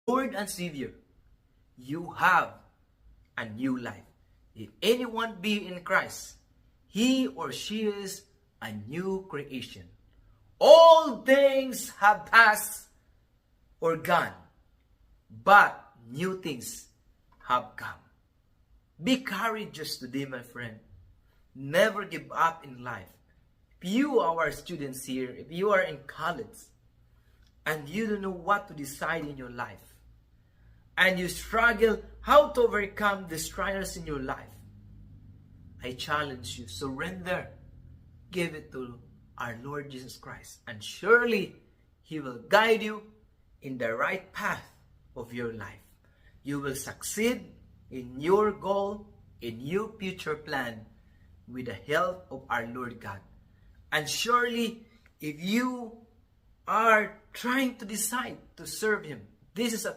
Lord and Savior, you have a new life. If anyone be in Christ, he or she is a new creation. All things have passed or gone, but new things have come. Be courageous today, my friend. Never give up in life. If you are our students here, if you are in college, and you don't know what to decide in your life, and you struggle how to overcome these trials in your life, I challenge you, surrender. Give it to our Lord Jesus Christ, and surely He will guide you in the right path of your life. You will succeed in your goal, in your future plan, with the help of our Lord God. And surely, if you are trying to decide to serve Him, this is a